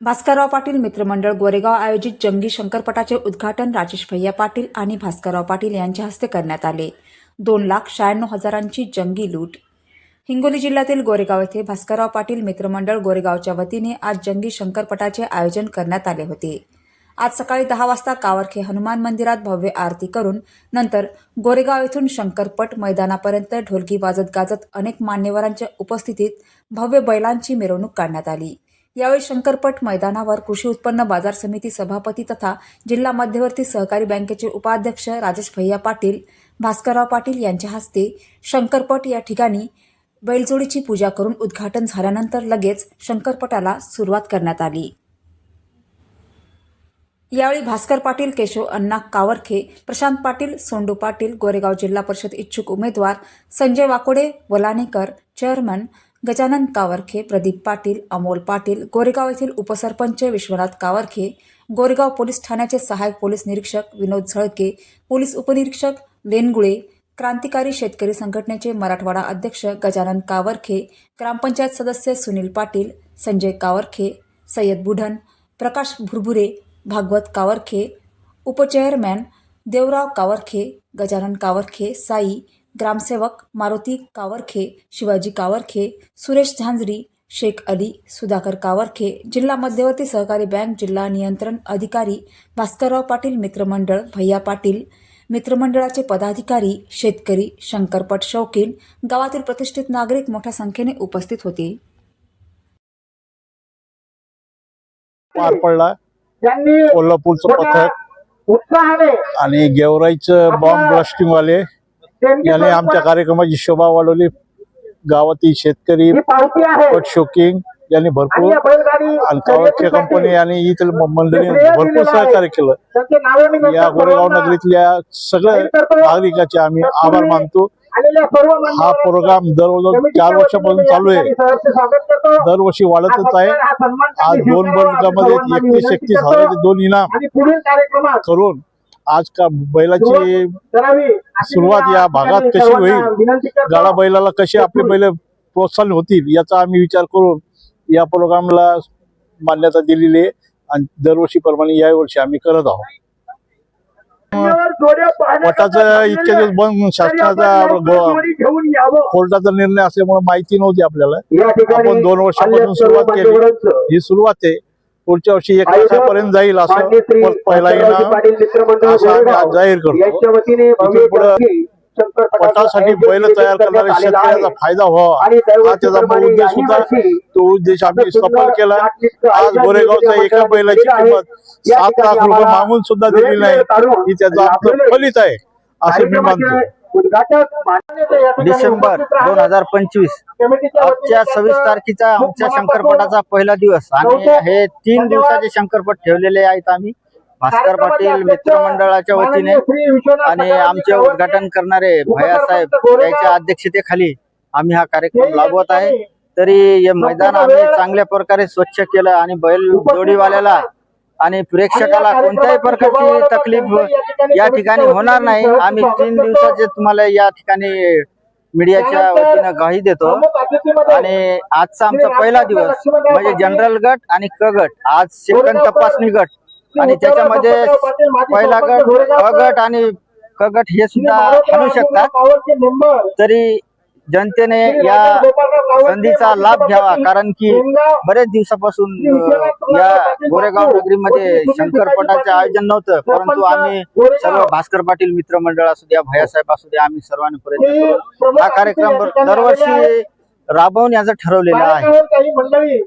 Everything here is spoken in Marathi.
भास्करराव पाटील मित्रमंडळ गोरेगाव आयोजित जंगी शंकरपटाचे उद्घाटन राजेश भैया पाटील आणि भास्करराव पाटील यांच्या हस्ते करण्यात आले। 2,96,000ची जंगी लूट। हिंगोली जिल्ह्यातील गोरेगाव येथे भास्करराव पाटील मित्रमंडळ गोरेगावच्या वतीने आज जंगी शंकरपटाचे आयोजन करण्यात आले होते। आज सकाळी 10 वाजता कावरखे हनुमान मंदिरात भव्य आरती करून नंतर गोरेगाव येथून शंकरपट मैदानापर्यंत ढोलकी वाजत गाजत अनेक मान्यवरांच्या उपस्थितीत भव्य बैलांची मिरवणूक काढण्यात आली। यावेळी शंकरपट मैदानावर कृषी उत्पन्न बाजार समिती सभापती तथा जिल्हा मध्यवर्ती सहकारी बँकेचे उपाध्यक्ष राजेश भैया पाटील, भास्करराव पाटील यांच्या हस्ते शंकरपट या ठिकाणी बैलजोडीची पूजा करून उद्घाटन झाल्यानंतर लगेच शंकरपटाला सुरुवात करण्यात आली। यावेळी भास्कर पाटील, केशव अण्णा कावरखे, प्रशांत पाटील, सोंडू पाटील, गोरेगाव जिल्हा परिषद इच्छुक उमेदवार संजय वाकोडे, वलानेकर, चेअरमन गजानन कावरखे, प्रदीप पाटील, अमोल पाटील, गोरेगाव येथील उपसरपंच विश्वनाथ कावरखे, गोरेगाव पोलीस ठाण्याचे सहाय्यक पोलीस निरीक्षक विनोद झळके, पोलीस उपनिरीक्षक लेनगुळे, क्रांतिकारी शेतकरी संघटनेचे मराठवाडा अध्यक्ष गजानन कावरखे, ग्रामपंचायत सदस्य सुनील पाटील, संजय कावरखे, सय्यद बुढन, प्रकाश भुरभुरे, भागवत कावरखे, उपचेअरमॅन देवराव कावरखे, गजानन कावरखे, साई, ग्रामसेवक मारुती कावरखे, शिवाजी कावरखे, सुरेश झांजरी, शेख अली, सुधाकर कावरखे, जिल्हा मध्यवर्ती सहकारी बँक जिल्हा नियंत्रण अधिकारी भास्करराव पाटील मित्रमंडळ भैया पाटील, मित्रमंडळाचे पदाधिकारी, शेतकरी, शंकरपट शौकीन, गावातील प्रतिष्ठित नागरिक मोठ्या संख्येने उपस्थित होते। पार पडला कोल्हापूरचं पथक आणि गेवराईचं बॉम्ब ब्लास्टिंग वाले याने आमच्या कार्यक्रमाची शोभा वाढवली। गावातील शेतकरी, पट शौकीन यांनी भरपूर आणि कावरखे कंपनी आणि इथं मंडळी भरपूर सहकार्य केलं। या गोरेगाव नगरीतल्या सगळ्या नागरिकांचे आम्ही आभार मानतो। हा प्रोग्राम दररोज 4 वर्षापासून चालू आहे, दरवर्षी वाढतच आहे। आज 2 वर्गामध्ये 31 हजाराचे 2 इनाम करून आज का बैलाची सुरुवात या भागात कशी होईल, गाडा बैलाला कशी आपले बैल प्रोत्साहन होतील याचा आम्ही विचार करून या प्रोग्रामला मान्यता दिलेली आहे आणि दरवर्षीप्रमाणे या वर्षी आम्ही करत आहोत। पटाचं इतके दिवस बंद शासनाचा कोर्टाचा निर्णय असल्यामुळे माहिती नव्हती आपल्याला। आपण 2 वर्षापासून सुरुवात केली, ही सुरुवात आहे। पुढच्या वर्षी 1 लाखापर्यंत जाईल असं पहिला असं आम्ही आज जाहीर करतो। पटासाठी बैल तयार करणाऱ्या शेतकऱ्याचा फायदा व्हावा हा त्याचा उद्देश होता। तो उद्देश आम्ही सफल केला। आज गोरेगावच्या एका बैलाची किंमत 7 लाख रुपये मागून सुद्धा दिली नाही, ही त्याचा फलित आहे असे मी मानतो। डिसेंबर 2025 आजच्या 26 तारखेचा आमच्या शंकरपटाचा पहिला दिवस आणि हे 3 दिवसाचे शंकरपट ठेवलेले आहेत आम्ही भास्कर पाटील मित्रमंडळाच्या वतीने आणि आमचे उद्घाटन करणारे भैयासाहेब यांच्या अध्यक्षतेखाली आम्ही हा कार्यक्रम राबवत आहे। तरी हे मैदान आम्ही चांगल्या प्रकारे स्वच्छ केलं आणि बैल जोडीवाल्याला आणि प्रेक्षकाला कोणत्याही प्रकारची तकलीफ या ठिकाणी होणार नाही। आम्ही 3 दिवसाचे तुम्हाला या ठिकाणी मीडियाच्या वतीने ग्वाही देतो आणि आजचा आमचा पहिला दिवस म्हणजे जनरल गट आणि क गट, आज सेकंड तपासणी गट आणि त्याच्यामध्ये पहिला गट, क गट आणि क गट हे सुद्धा आणू शकतात। तरी जनतेने या संधीचा लाभ घ्यावा, कारण की बरेच दिवसापासून या गोरेगाव नगरीमध्ये शंकरपटाचे आयोजन नव्हतं, परंतु आम्ही सर्व भास्कर पाटील मित्रमंडळ असू द्या, भैयासाहेब असू द्या, आम्ही सर्वांनी प्रयत्न करून हा कार्यक्रम दरवर्षी राबवण्याचं ठरवलेलं आहे।